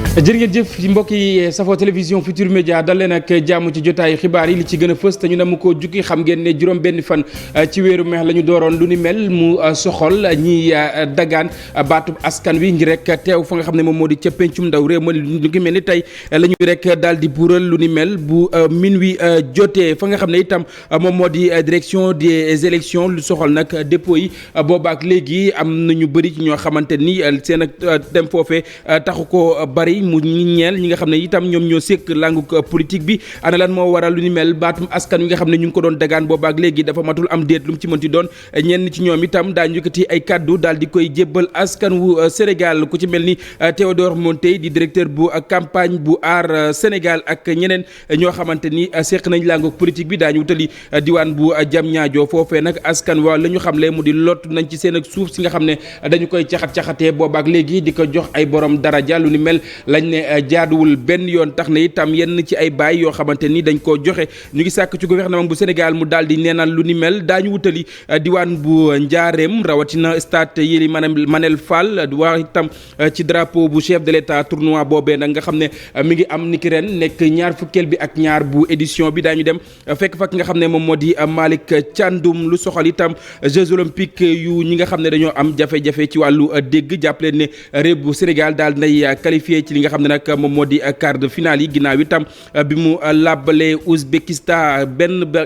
jërë ngeen jëf mbokk yi safoo télévision Futur Média dal leen ak jàmm ci jotaayu xibaar yi li ci gën a fës te ñu ne mu ko jukki xam ngeen ne juróom benn fan ci weeru mai la ñu dooroon lu ni mel mu soxol ñi dagaan baatub askan wi ngir rek teew fa nga xam ne moom moo di ca pencum ndaw réew ma lu ngi mel ni tey la ñu rek daal di buural lu ni mel bu minuit jotee fa nga xam ne itam moom moo di direction des élections lu soxol nag dépôt yi boobaak léegi am na ñu bëri ci ñoo xamante ni seen ak dem foofee taxu ko bari mu ñeel ñi nga xam ne itam ñoom ñoo sekk langu politique bi ana lan moo waral lu ni mel baatum askan wi nga xam ne ñu ngi ko doon dagaan boobaak léegi dafa matul am déet lu mu ci mënti doon ñenn ci ñoom itam daañu yëkkati ay kaddu daal di koy jébbal askan wu Sénégal ku ci mel ni Théodore Monteil di directeur bu campagne bu aar Sénégal ak ñeneen ñoo xamante ni sekk nañ langu politique bi daañu wutali diwaan bu Diamniadio foofee nag askan wa la ñu xamle mu di lot nañ ci seen ak suuf si nga xam ne dañu koy caxat-caxatee boobaak léegi di ko jox ay borom daraja lu ni mel lañ ne jaaduwul benn yoon tax na itam yenn ci ay baay yoo xamante ni dañ koo joxe ñu ngi sàkk ci gouvernement bu Sénégal mu daal di neenal lu ni mel daañu wutali diwaan bu Njaareem rawatina stade Yéli Manel Fall wax itam ci drapeau bu chef de l'état tournoi boobee nag nga xam ne mi ngi am niki ren nekk ñaar fukkeel bi ak ñaar bu édition bi daañu dem fekk fa ki nga xam ne moom moo di Malick Thiandoum lu soxal itam Jeux olympiques yu ñi nga xam ne dañoo am jafe-jafe ci wàllu dégg jàppaleen ne réew bu Sénégal daal nay qualifié ci li nga xam ne nag moom moo di quart de finale yi ginnaaw itam bi mu làbbalee Ouzbékistan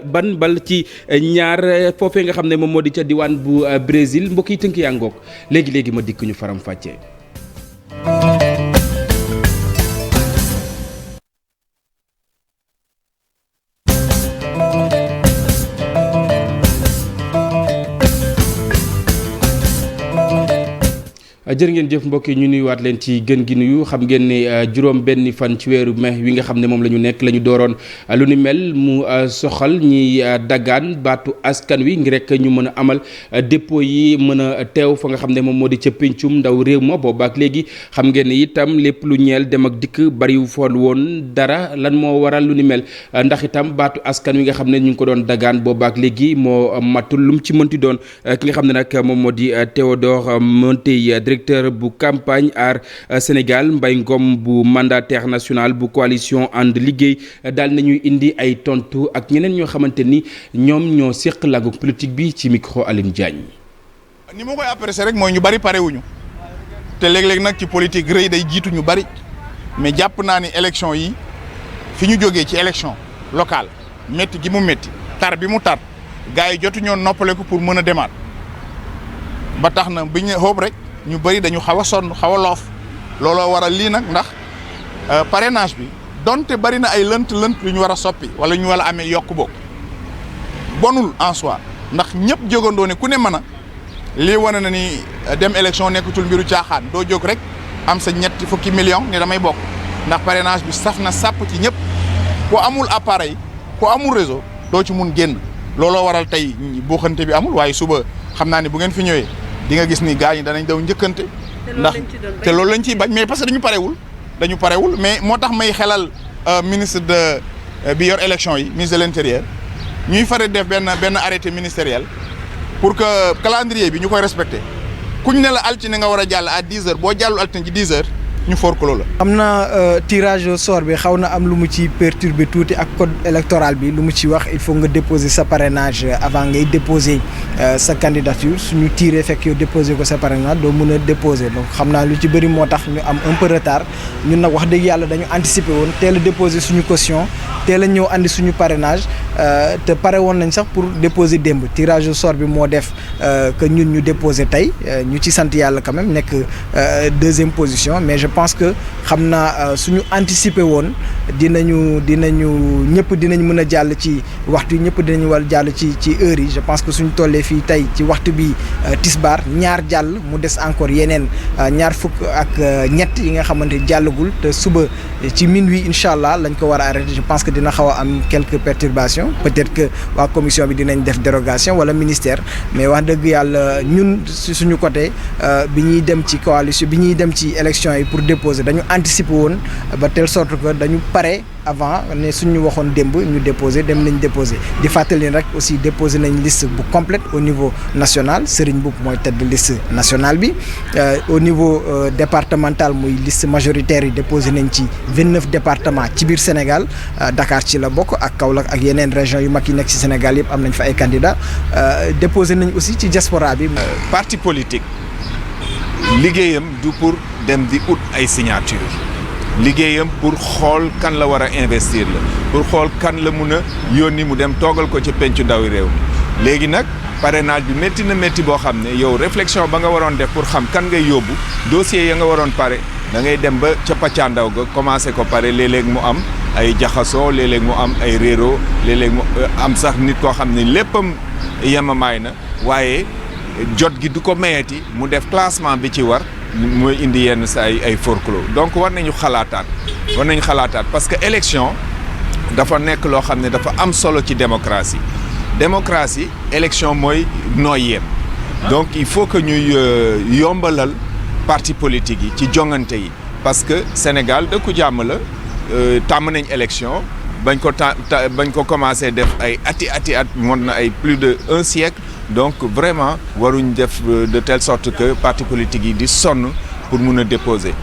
ban bal ci ñaar foofee nga xam ne moom moo di ca diwaan bu Brésil mbokk yi tënk yaa ngoog léegi ma dikk ñu faram fàccee. jërë ngeen jëf mbokk yi ñu nuyuwaat leen ci gën gi nuyu xam ngeen ne juróom benn fan ci weeru mai wi nga xam ne moom la ñu nekk la ñu dooroon lu ni mel mu soxal ñi dagaan baatu askan wi ngir rek ñu mën a amal dépôt yi mën a teew fa nga xam ne moom moo di ca pencum ndaw réew ma boobaak léegi xam ngeen ne itam lépp lu ñeel dem ak dikk bariwu foon woon dara lan moo waral lu ni mel ndax itam baatu askan wi nga xam ne ñu ngi ko doon dagaan boobaak léegi moo matul lu mu ci mënti doon ki nga xam ne nag moom moo di Théodore Monteil directeur bu campagne aar Sénégal Mbaye Ngom bu mandataire national bu coalition ànd liggéey daal nañuy indi ay tontu ak ñeneen ñoo xamante ni ñoom ñoo séq langu politique bi ci micro Aline Diagne. ni ma koy apprécier rek mooy ñu bari parewuñu te léeg-léeg nag ci politique rëy day jiitu ñu bari mais jàpp naa ni élection yi fi ñu jógee ci élection locale métti gi mu métti tar bi mu tar gars yi jotu ñoo noppale ko pour mën a demaat ba tax na biñ ne xoob rek. ñu bëri dañu xaw a sonn xaw a loof looloo waral lii nag ndax parrainage bi donte bari na ay lënt yu ñu war a soppi wala ñu war a amee yokk boog bonul en soi ndax ñëpp jógandoo ne ku ne mën a lii wane na ni dem élection nekkatul mbiru caaxaan doo jóg rek am sa ñetti fukki million ne damay bokk ndax parrainage bi saf na sàpp ci ñëpp ku amul appareil ku amul réseau doo ci mun génn looloo waral tey buuxante bi amul waaye suba xam naa ne bu ngeen fi ñëwee. di nga gis ni gars yi danañ daw njëkkante ndax te loolu lañ ciy bañ mais parce que dañu parewul mais moo tax may xelal ministre bi yor élection yi ministre de l'intérieur ñuy fare def benn arrêté ministériel pour que calendrier bi ñu koy respecté kuñ ne la altine nga war a jàll à 10 heures boo jàllul altine ci 10 heures ñu forclos la. am na tirage au sort bi xaw na am lu mu ci perturbé tuuti ak code électoral bi lu mu ci wax il faut nga déposer sa parrainage avant ngay déposer sa candidature suñu tiré fekk yow déposer ko sa parrainage doo mën a déposer donc xam naa lu ci bëri moo tax ñu am un peu retard ñun nag wax dëgg yàlla dañu anticiper woon teel a déposer suñu caution teel a ñëw andi suñu parrainage te pare woon nañ sax pour déposer démb tirage au sort bi moo def que ñun ñu déposer tey ñu ci sant yàlla quand même nekk deuxième position mais je pense que xam naa suñu anticiper woon dinañu ñëpp dinañ mën a jàll ci waxtu yi ñëpp dinañ war jàll ci heure yi je pense que suñu tollee fii tey ci waxtu bi tisbaar ñaar jàll mu des encore yeneen ñaar fukk ak ñett yi nga xamante jàllagul te suba ci minuit incha allah lañ ko war a arrêter je pense que dina xaw a am quelques perturbations peut-être que waa commission bi dinañ def dérogation wala ministère mais wax dëgg yàlla ñun suñu côté bi ñuy dem ci coalition bi ñuy dem ci élection yi pour déposer dañu anticiper woon ba telle sorte que dañu pare avant ne suñu waxoon démb ñu déposer dem nañ déposer di fàttali rek aussi déposer nañ liste bu complète au niveau national Serigne Mboup mooy tête de liste nationale bi au niveau départemental muy liste majoritaire yi déposé nañ ci 29 départements ci biir Sénégal Dakar ci la bokk ak Kaolack ak yeneen régions yu mag yi nekk ci Sénégal yëpp am nañ fa ay candidats déposé nañ aussi ci diaspora bi. Parti politique liggéeyam du pour dem di ut ay signature liggéeyam pour xool kan la war a investir la pour xool kan la mun a yónni mu dem toogal ko ci pencu ndawi réew mi léegi nag parrainage bi métti na métti boo xam ne yow réflexion ba nga waroon def pour xam kan ngay yóbbu dossier ya nga waroon pare da ngay dem ba ca pàccandaw ga commencé ko pare léeg-léeg mu am ay jaxasoo léeg-léeg mu am ay réero léeg-léeg mu am sax nit koo xam ne léppam yemamaay na waaye jot gi du ko mayeti mu def classement bi ci war mooy indi yenn sa ay forclos donc war nañu xalaataat parce que élection dafa nekk loo xam ne dafa am solo ci démocratie élection mooy nooy yem donc il faut que ñuy yombalal parti politique yi ci jongante yi parce que Sénégal dëkku jàmm la tàmm nañ élection bañ ko commencé def ay at mot na ay plus de 1 siècle donc vraiment waruñ def de telle sorte que parti politique yi di sonn pour mun a déposer.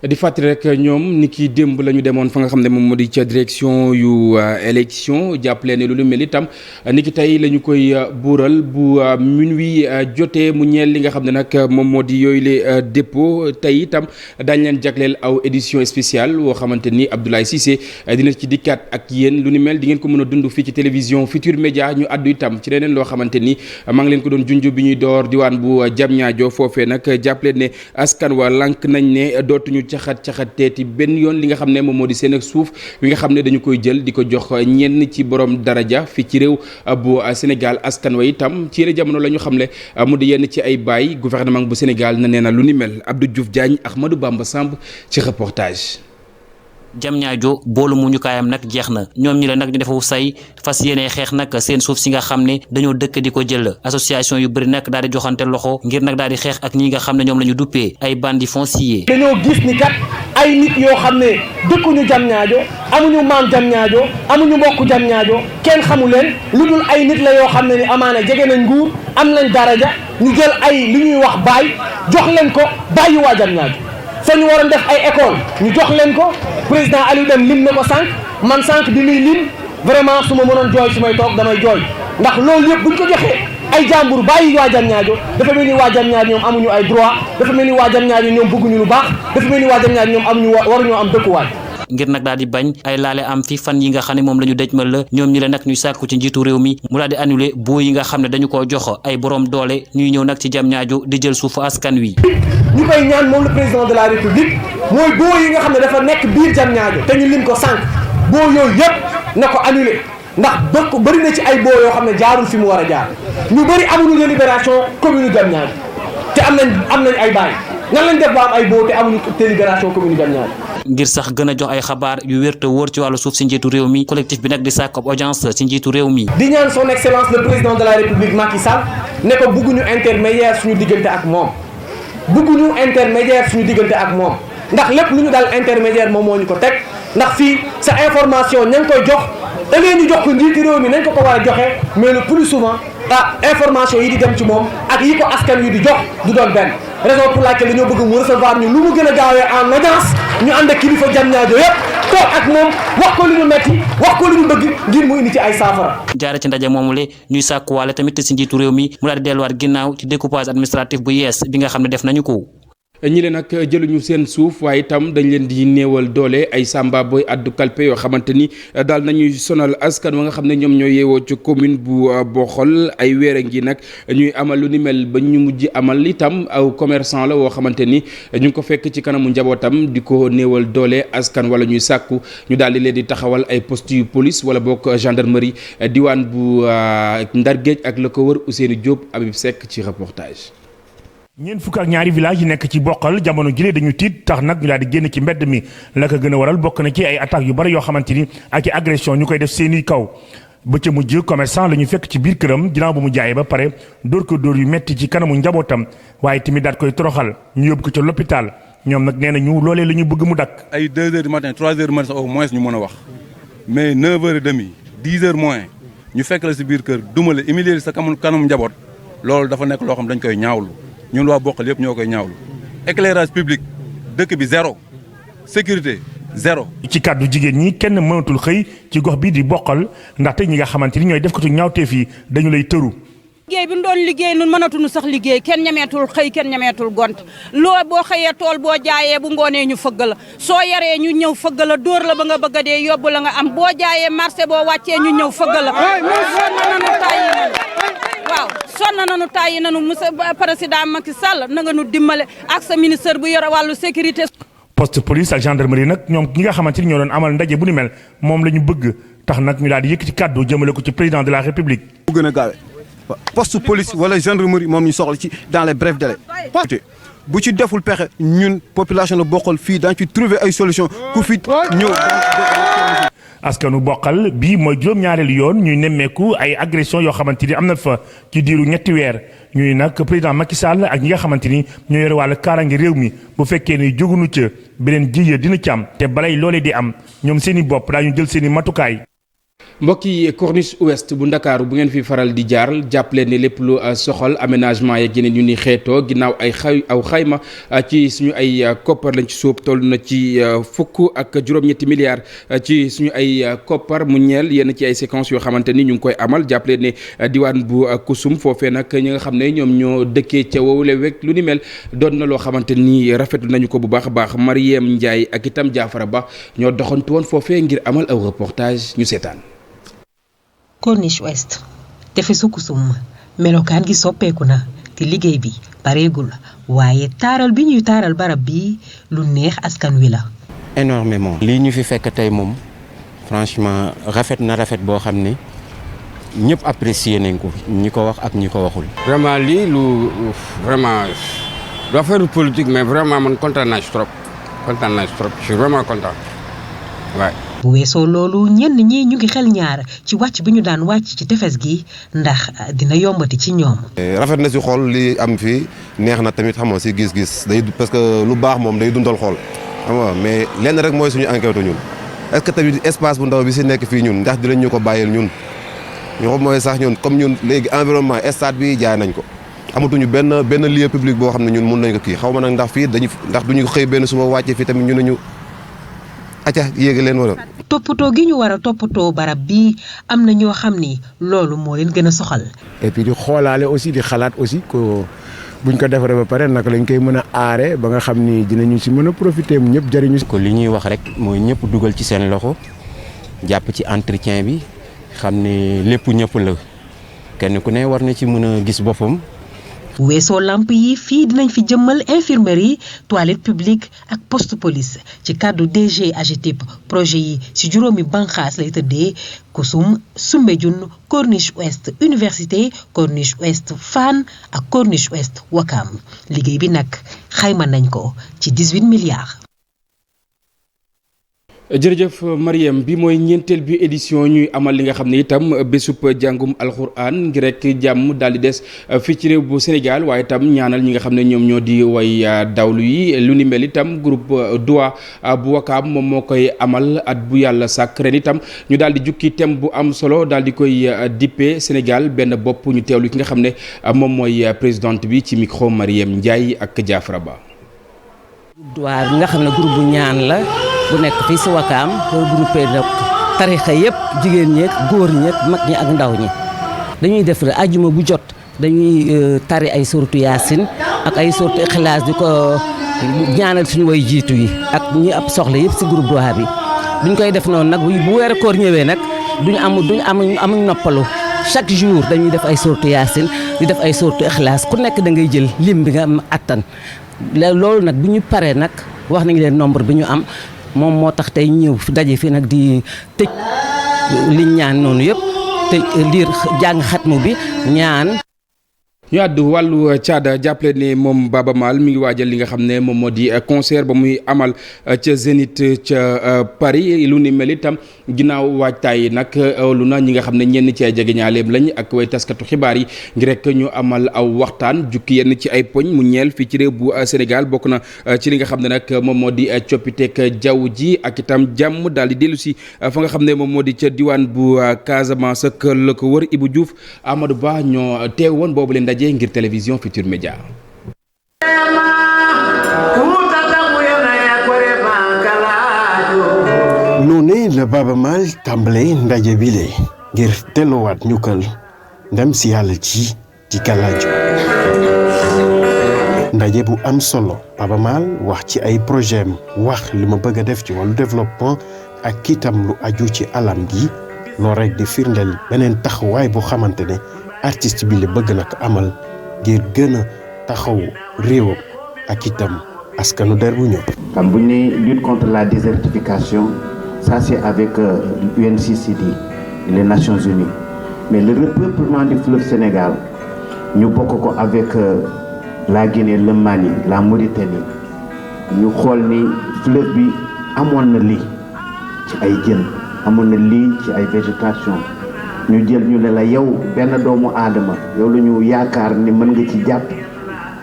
di fàttali rek ñoom ni ki démb la ñu demoon fa nga xam ne moom moo di ca direction yu élection jàppale ne lu mel itam ni ki tey la ñu koy buural bu minuit jotee mu ñeel li nga xam ne nag moom moo di yooyu le dépôt tey itam daañu leen jagleel aw édition spéciale woo xamante ni Abdoulaye Cissé dina ci dikkaat ak yéen lu ni mel di ngeen ko mën a dund fii ci télévision Futur Média ñu àddu itam ci leneen loo xamante ni maa ngi leen ko doon junj bi ñuy door diwaan bu Diamniadio foofee nag jàppale ne askan wa lànk nañ ne dootuñu caxat teeti benn yoon li nga xam ne moom moo di seen ak suuf wi nga xam ne dañu koy jël di ko jox ñenn ci borom daraja fii ci réew bu Sénégal askan wa itam ci yenn jamono la ñu xam ne mu di yenn ci ay baay gouvernement bu Sénégal na nee na lu ni mel Abdou Diouf Diagne Ahmadou Bamba Samb ci reportage. Diamniadio boolu mu ñu kaayam nag jeex na ñoom ñi la nag ñu defawu say fas yéene xeex nag seen suuf si nga xam ne dañoo dëkk di ko jël association yu bëri nag daal di joxante loxo ngir nag daal di xeex ak ñi nga xam ne ñoom la ñu duppee ay bandits fonciers. dañoo gis ni kat ay nit yoo xam ne dëkkuñu Diamniadio amuñu maam Diamniadio amuñu mbokk Diamniadio kenn xamu leen lu dul ay nit la yoo xam ne ni amaana jege nañ nguur am nañ daraja ñu jël ay li ñuy wax baay jox leen ko bàyyi waa Diamniadio fa ñu waroon def ay école ñu jox leen ko président Aliou Deme lim na ko sànq man sànq bi muy lim vraiment su ma mënoon jooy su may toog damay jooy ndax loolu yëpp buñ ko joxee ay jàmbur bàyyi waa Diamniadio dafa mel ni waa Diamniadio ñoom amuñu ay droit dafa mel ni waa Diamniadio ñoom bëgguñu lu baax dafa mel ni waa Diamniadio ñoom waruñoo am dëkkuwaay. ngir nag daal di bañ ay laale am fi fan yi nga xam ne moom la ñu dëjmal la ñoom ñi la nag ñuy sàkku ci njiitu réew mi mu daal di annulé boo yi nga xam ne dañu koo jox ay borom doole ñuy ñëw nag ci Diamniadio di jël suufu askan wi. ñu koy ñaan moom le président de la république mooy boo yi nga xam ne dafa nekk biir Diamniadio te ñu lim ko sànq boo yooyu yëpp na ko annulé ndax bëri na ci ay boo yoo xam ne jaarul fi mu war a jaar ñu bëri amuñu délibération commune Diamniadio te am nañ ay baay nan lañ def ba am ay boo te amuñu délibération commune Diamniadio. ngir sax gën a jox ay xabaar yu wér te wóor ci wàllu suuf si njiitu réew mi collectif bi nag di sàkk ab audience ci njiitu réew mi. di ñaan son excellence le président de la république Macky Sall ne ko bugguñu intermédiaire suñu diggante ak moom ndax lépp lu ñu dal intermédiaire moom moo ñu ko teg ndax fii sa information ña ngi koy jox ëllëgee ñu jox ko njiitu réew mi nañ ko war a joxe mais le plus souvent information yi di dem ci moom ak yi ko askan wi di jox du doon benn raison pour laquelle dañoo bëgg mu recevoir ñu lu mu gën a gaawee en audience ñu ànd ak kilifa Diamniadio yëpp toog ak moom wax ko lu ñu metti wax ko lu ñu bëgg ngir mu indi ci ay saafara. jaare ci ndaje moomule ñuy sàkkuwaale tamit ci njiitu réew mi mu daal di delluwaat ginnaaw ci découpage administratif bu yees bi nga xam ne def nañu ko. ñi leen nag jëluñu seen suuf waaye itam dañ leen di néewal doole ay samba boy addu kalpe yoo xamante ni daal nañuy sonal askan wa nga xam ne ñoom ñoo yeewoo ci commune bu Boxol ay weer a ngi nag ñuy amal lu ni mel ba ñu mujj amal itam aw commerçant la woo xamante ni ñu ngi ko fekk ci kanamu njabootam di ko néewal doole askan wala ñuy sàkku ñu daal di leen di taxawal ay poste yu police wala bokk gendarmerie diwaan bu Ndar Géej ak la ko wër Ousseynou Diop Habib Seck ci reportage. ñeent fukk ak ñaari village yi nekk ci Boxol jamono jile dañu tiit tax nag ñu daal di génn ci mbedd mi la ko gën a waral bokk na ci ay attaques yu bari yoo xamante ni ak i agression ñu koy def seeni kaw ba ca mujj commerçant la ñu fekk ci biir këram ginnaaw bu mu jaayee ba pare dóor ko dóor yu metti ci kanamu njabootam waaye tamit daat koy toroxal ñu yóbbu ko ca l'hôpital ñoom nag nee nañu loolee la ñu bëgg mu dakk. ay 2 heures du matin 3 heures du matin au moins ñu mën a wax mais 9 heures et demi 10 heures moins ñu fekk la si biir kër dumale humilier sa kanam njaboot loolu dafa nekk loo xam dañ koy ñaawlu ñun waa Bokkal yëpp ñoo koy ñaawlu. éclairage public dëkk bi zéro sécurité zéro. ci kàddu jigéen ñi kenn mënatul xëy ci gox bi di Bokkal ndaxte ñi nga xamante ni ñooy def ko tu ñaawteef yi dañu lay tëru. liggéey bi ñu doon liggéey nun mënatuñu sax liggéey kenn ñameetul xëy kenn ñameetul gont loo boo xëyee tool boo jaayee bu ngoonee ñu fëgg la soo yaree ñu ñëw fëgg la dóor la ba nga bëgg a dee yóbbu la nga am boo jaayee marché boo wàccee ñu ñëw fëgg la sonn nañu tàyyi nañu waaw sonn nañu tàyyi nañu monsieur président Macky Sall na nga nu dimbale ak sa ministre bu yore wàllu sécurité. poste police ak gendarmerie nag ñoom ñi nga xamante ni ñoo doon amal ndaje bu ni mel moom la ñu bëgg tax nag ñu daal di yëkkati kàddu jëmale ko ci président de la république. bu gën a gaawee poste police wala gendarmerie moom ñu soxla ci dans les brefs délais. bu ci deful pexe ñun population la Bokkal fii daañu ci trouver ay solution ku fi ñëw. askanu Bokkal bii mooy juróom-ñaareelu yoon ñuy nemmeeku ay agression yoo xamante ni am na fa ci diiru ñetti weer ñuy nag président Macky Sall ak ñi nga xamante ni ñoo yore wàllu kaaraange réew mi bu fekkee ne jógunu ca beneen jiya dina ci am te balay loolee di am ñoom seen i bopp daañu jël seen i matukaay. mbokk yi corniche ouest bu ndakaaru bu ngeen fi faral di jaar jàppale ne lépp lu soxal aménagement yeeg yeneen yu ni xeetoo ginnaaw ay xayma ci suñu ay koppar lañ ci sóob toll na ci fukk ak juróom-ñetti milliards ci suñu ay koppar mu ñeel yenn ci ay séquences yoo xamante ni ñu ngi koy amal jàppale ne diwaan bu kusum foofee nag ñi nga xam ne ñoom ñoo dëkkee ca wowule wek lu ni mel doon na loo xamante ni rafetlu nañu ko bu baax a baax Mariem Ndiaye ak itam Jaafara Ba ñoo doxantu woon foofee ngir amal aw reportage ñu seetaan. corniche ouest tefesu Kusum melokaan gi soppeeku na te liggéey bi pareegul waaye taaral bi ñuy taaral barab bi lu neex askan wi la. énormément lii ñu fi fekk tey moom franchement rafet na rafet boo xam ne ñëpp apprécier nañ ko ñi ko wax ak ñi ko waxul. vraiment lii lu vraiment du affaire politique mais vraiment man kontaan naa ci trop je suis vraiment content waay. bu weesoo loolu ñenn ñi ñu ngi xel ñaar ci wàcc bi ñu daan wàcc ci tefes gi ndax dina yombati ci ñoom. rafet na si xool li am fii neex na tamit xam nga si gis-gis day parce que lu baax moom day dundal xool xam nga mais lenn rek mooy suñu enquête ñun est-ce que tamit espace bu ndaw bi si nekk fii ñun ndax dinañ ñu ko bàyyil ñun ñu xam mooy sax ñun comme ñun léegi environnement stade bi jaay nañ ko amatuñu benn lieu public boo xam ne ñun mun nañ ko kii xaw ma nag ndax fii ndax duñu xëy benn suba wàccee fii tamit ñu ne ñu acca yéegi leen wala. toppatoo gi ñu war a toppatoo barab bi am na ñoo xam ni loolu moo leen gën a soxal. et puis di xoolaale aussi di xalaat aussi ko buñ ko defaree ba pare naka lañ koy mën a aare ba nga xam ni dinañu si mën a profiter ñëpp jëriñu si. ko li ñuy wax rek mooy ñëpp dugal ci seen loxo jàpp ci entretien bi xam ne lépp ñëpp la kenn ku ne war na ci mën a gis boppam. bu weesoo lamp yi fii dinañ fi jëmmal infirmerie toilette publique ak poste police ci kàddu DG AGETIP projet yi ci juróomi banqaas lay tëddee Kusum Soumbédioune corniche ouest université corniche ouest Fann ak corniche ouest Wakam liggéey bi nag xayma nañ ko ci 18 milliards. jërëjëf Mariem bi mooy ñeenteel bi édition ñuy amal li nga xam ne itam bésub jàngum alxuraan ngir rek jàmm daal di des fii ci réew bu Sénégal waaye itam ñaanal ñi nga xam ne ñoom ñoo di way dawlu yi lu ni mel itam groupe Dua bu Wakaam moom moo koy amal at bu yàlla sàkk ren itam ñu daal di jukki thème bu am solo daal di koy dippe Sénégal benn bopp ñu teewlu ki nga xam ne moom mooy présidente bi ci micro Mariem Ndiaye ak Jaafara Ba. Dua bi nga xam ne groupe bu ñaan la. bu nekk fii si Wakaam regroupé nag tarixa yëpp jigéen ñeeg góor ñeeg mag ñi ak ndaw ñi dañuy def ajuma bu jot dañuy tari ay sortu yaasin ak ay sortu ixlaas di ko ñaanal suñu way jiitu yi ak ñi ab soxla yëpp si groupe Dua bi buñ koy def noonu nag bu weeru koor ñëwee nag amuñ noppalu chaque jour dañuy def ay sortu yaasin di def ay sortu ixlaas ku nekk da ngay jël lim bi nga am attan loolu nag bu ñu paree nag wax nañ leen nombre bi ñu am moom moo tax tey ñëw daje fi nag di tëj liñ ñaan noonu yëpp te liir jàng xatmu bi ñaan. ñu àddu wàllu caada jàppale ne moom Baaba Maal mi ngi waajal li nga xam ne moom moo di concert ba muy amal ca Zénith ca Paris lu ni mel itam ginnaaw waajtaay nag lu na ñi nga xam ne ñenn ci ay jegeñaaleem lañ ak way taskatu xibaar yi ngir rek ñu amal aw waxtaan jukki yenn ci ay poñ mu ñeel fii ci réew bu Sénégal bokk na ci li nga xam ne nag moom moo di coppiteeg jaww ji ak itam jàmm daal di dellu si fa nga xam ne moom moo di ca diwaan bu Casamance ak la ko wër Ibou Diouf Amadou Ba ñoo teewoon boobu leen ndaje ngir télévision Futur Média. noonu la Baaba Maal tàmbalee ndaje bi le ngir delluwaat ñukkal ndem si yàlla ji di Galajo ndaje bu am solo Baaba Maal wax ci ay projet am wax li ma bëgg a def ci wàllu développement ak itam lu aju ci alam gi loolu rek di firndeel beneen taxawaay boo xamante ne artiste bi la bëgg na ko amal ngir gën a taxaw réewam ak itam askanu der bu ñëw. xam bu ñu nee lutte contre la désertification ça c'est avec l'UNCCD les Nations Unies mais le repeuplement du fleuve Sénégal ñu bokk ko avec la Guinée le Mali la Mauritanie ñu xool ni fleuve bi amoon na lii ci ay jën amoon na lii ci ay végétation ñu jël ñu ne la yow benn doomu aadama yow la ñu yaakaar ni mën nga ci jàpp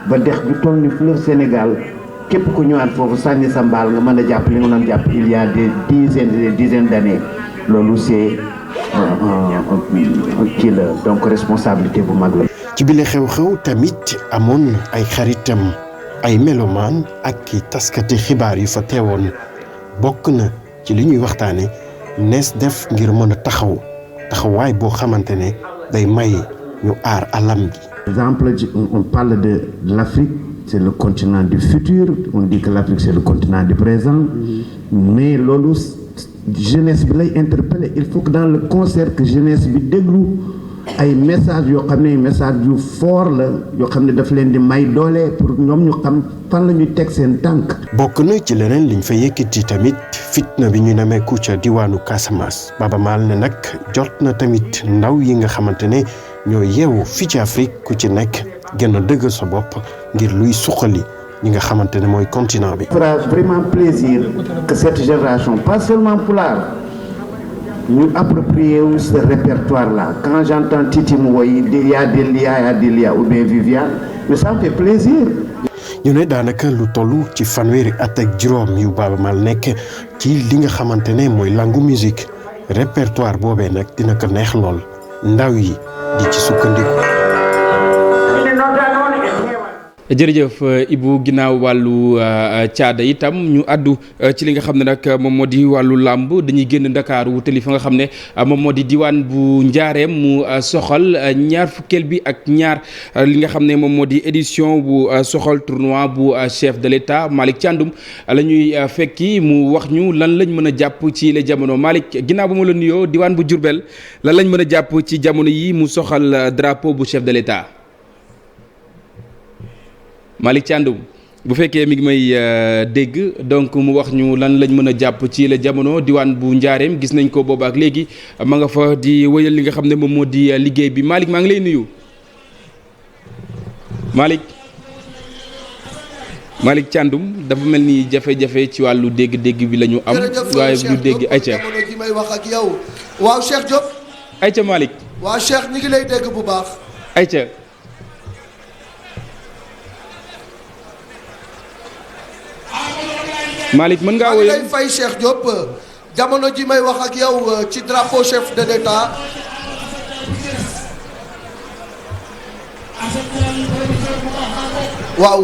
ba dex bi toll ni fleuve Sénégal képp ku ñëwaat foofu sànni sa mbaal nga mën a jàpp li nga doon jàpp il y a des dizaines d'années loolu c'est kii la donc responsabilité bu mag la. ci bile xew-xew tamit amoon ay xaritam ay melomaan ak taskati xibaar yu fa teewoon bokk na ci li ñuy waxtaane nees def ngir mën a taxawaay boo xamante ne day may ñu aar alam gi. Par exemple, on parle de l'Afrique, c'est le continent du futur, on dit que l'Afrique c'est le continent du présent, mais loolu jeunesse bi lay interpeller. Il faut que dans le concert que jeunesse bi déglu ay message yoo xam ne message yu fort la yoo xam ne daf leen di may doole pour ñoom ñu xam fan la ñuy teg seen tànk. bokk na ci leneen liñ fa yëkkati tamit fitna bi ñu nemmeeku ca diwaanu Casamance Baaba Maal ne nag jot na tamit ndaw yi nga xamante ne ñoo yeewu fii ci Afrique ku ci nekk gën a dëggal sa bopp ngir luy suqali ñi nga xamante ne mooy continent bi. fera vraiment plaisir que cette génération pas seulement pulaar ñu approprier wu ce répertoire là quand j'entends Titi mu woy Yaya Delia ou bien Viviane mais ça me fait plaisir. ñu ne daanaka lu toll ci fanweeri at ak juróom yu Baaba Maal nekk ci li nga xamante ne mooy langue musique répertoire boobee nag dina ko neex lool ndaw yi di ci sukkandiku. jërëjëf Ibou ginnaaw wàllu caada itam ñu àddu ci li nga xam ne nag moom moo di wàllu làmb dañuy génn Dakar wutali fa nga xam ne moom moo di diwaan bu Njaareem mu soxal ñaar fukkeel bi ak ñaar li nga xam ne moom moo di édition bu soxal tournoi bu chef de l'État Malick Thiandoum la ñuy fekki mu wax ñu lan lañ mën a jàpp ci les jamono Malick ginnaaw ba ma la nuyoo diwaan bu Diourbel lan lañ mën a jàpp ci jamono yi mu soxal drapeau bu chef de l'État Malick Thiandoum bu fekkee mi ngi may dégg donc mu wax ñu lan lañ mën a jàpp ci la jamono diwaan bu Njaareem gis nañ ko booba ak léegi ma nga fa di wëyal li nga xam ne moom moo di liggéey bi Malick maa ngi lay nuyu Malick Thiandoum dafa mel ni jafe-jafe ci wàllu dégg-dégg bi la ñu am waaye du dégg ayca ji may wax ak yow waaw Cheikh Diop ayca Malick waaw Cheikh ñi ngi lay dégg bu baax ayca Malick mën ngaa woyal lay fay Cheikh Diop jamono ji may wax ak yow ci drapeau chef de l'État waaw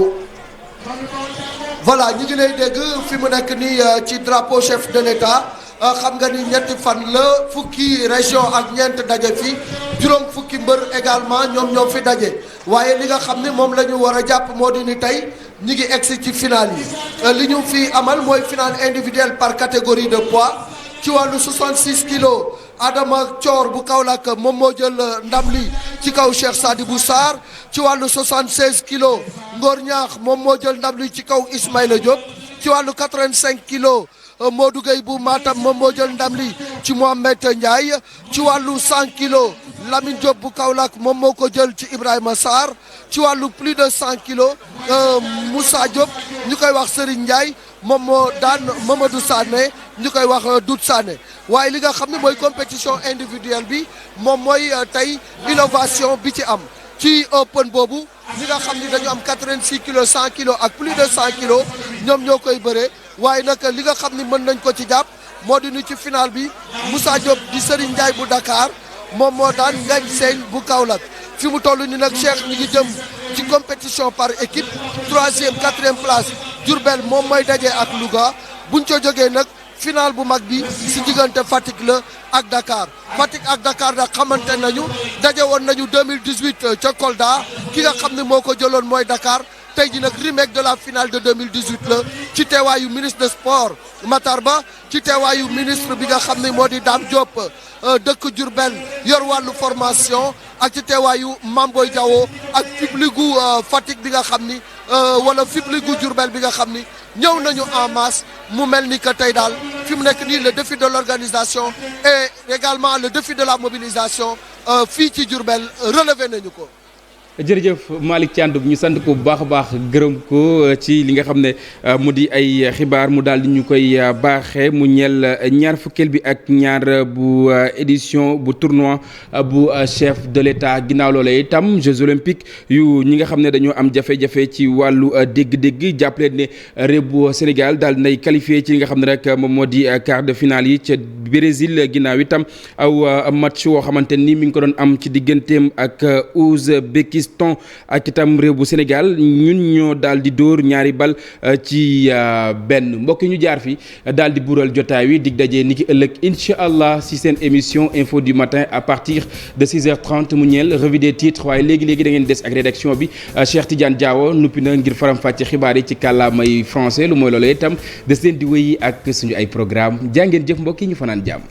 voilà ñu ngi lay dégg fi mu nekk nii ci drapeau chef de l'État xam nga ni ñetti fan la fukki région ak ñeent daje fi juróom fukki mbër également ñoom ñoo fi daje waaye li nga xam ni moom la ñu war a jàpp moo di ni tey ñi ngi egsi ci final yi li ñu fi amal mooy final individuel par catégorie de poids ci wàllu 66 kilos Adama Thior bu Kaolack moom moo jël ndam li ci kaw Cheikh Sadibou Sarr ci wàllu 76 kilos Ngor Ñaax moom moo jël ndam li ci kaw Ismaïla Diop ci wàllu 85 kilos Modou Gueye bu Matam moom moo jël ndam li ci Mohamed Ndiaye ci wàllu 100 kilos Lamine Diop bu Kaolack moom moo ko jël ci Ibrahima Sarr ci wàllu plus de 100 kilos Moussa Diop ñu koy wax Serigne Ndiaye moom moo daan Mamadou Sané ñu koy wax Dout Sané waaye li nga xam ne mooy compétition individuelle bi moom mooy tey innovation bi ci am ci open boobu ñi nga xam ni dañu am 86 kilos 100 kilos ak plus de 100 kilos ñoom ñoo koy bëree waaye nag li nga xam ni mën nañ ko ci jàpp moo di ni ci final bi Moussa Diop di Serigne Ndiaye bu Dakar moom moo daan Ngagne Sène bu Kaolack fi mu toll ni nag Cheikh ñi ngi jëm ci compétition par équipe 3e 4e place Diourbel moom mooy daje ak Louga buñ ca jógee nag final bu mag bi si diggante Fatick la ak Dakar Fatick ak Dakar nag xamante nañu daje woon nañu 2018 ca Kolda ki nga xam ne moo ko jëloon mooy Dakar tey ji nag remake de la finale de 2018 la ci teewaayu ministre des sports Matar Ba ci teewaayu ministre bi nga xam ne moo di Dame Diop dëkk Diourbel yor wàllu formation ak ci teewaayu Mamboy Diawo ak publicu Fatick bi nga xam ni wala publicu Diourbel bi nga xam ni ñëw nañu en masse mu mel ni que tey daal fi mu nekk nii le défi de l'organisation et également le défi de la mobilisation fii ci Diourbel relevé nañu ko. jërëjëf Malick Thiandoum ñu sant ko bu baax a baax gërëm ko ci li nga xam ne mu di ay xibaar mu daal di ñu koy baaxee mu ñeel ñaar fukkeel bi ak ñaar bu édition bu tournoi bu chef de l'État ginnaaw loolee itam Jeux olympiques yu ñi nga xam ne dañoo am jafe-jafe ci wàllu dégg-dégg jàppale ne réew bu Sénégal daal nay qualifié ci li nga xam ne rek moom moo di quart de finale yi ca Brésil ginnaaw itam aw match woo xamante ni mi ngi ko doon am ci digganteem ak Ouzbékistan ak itam réew bu Sénégal ñun ñoo daal di dóor ñaari bal ci benn mbokk ñu jaar fi daal di buural jotaay wi dig dajee ni ki ëllëg incha allah si seen émission info du matin à partir de 6h30 mu ñeel revue des titres waaye léegi-léegi da ngeen des ak rédaction bi Cheikh Tidiane Diawo nuppi na ngir faram-fàcce xibaar yi ci kàllaamay français lu mooy loolu itam des leen di wéy ak suñu ay programme jaa ngeen jëf mbokk yi ñu fanaan jàmm